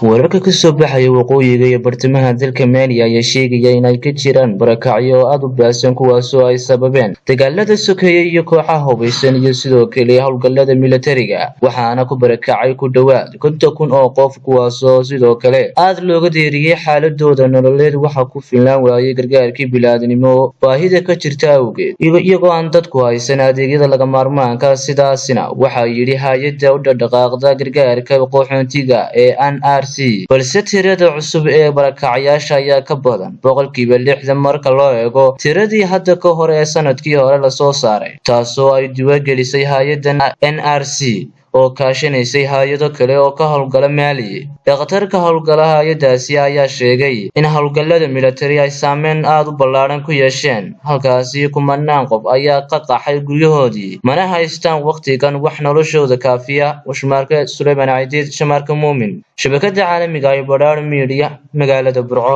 wararka ka soo baxaya waqooyiga iyo bartamaha dalka Mali ayaa sheegaya in ay ka jiraan barakacyo aad u baahsan kuwaasoo ay sababeen dagaalada sokeeye iyo kooxaha hubeysan iyo sidoo kale howlgallada militariga waxaana ku barakacay ku dhawaad 50,000 oo qof kuwaasoo sidoo kale aad looga deeriyay xaaladooda nololeed waxa ku filan waayay gargaarkii bini'aadanimo baahida ka jirta awgeed iyagoo aan dadku haysan adeegyada laga maarmaanka sidaasina waxa yiri hay'adda u dhaqaaqda gargaarka qaxoontiga ee balse tirada cusub ee barakacyaasha ayaa ka badan 60% marka loo eego tiradii hadda ka hor ee sanadkii hore la soo saaray taasoo ay diiwaangelisay hay'adda NRC oo kaashanaysay hay'ado kale oo ka howlgala Mali. Dhaqtarka howlgalaha hay'adaasi ayaa sheegay in howlgallada military ay saameyn aad u ballaaran ku yeesheen halkaasi kumanaan qof ayaa ka qaxay guryahoodii mana haystaan waqtigan wax noloshooda kaafiya. Washmarka Suleyman Aidid Shamarka Muumin shabakada caalamiga ah ee Badar Media magaalada Burco.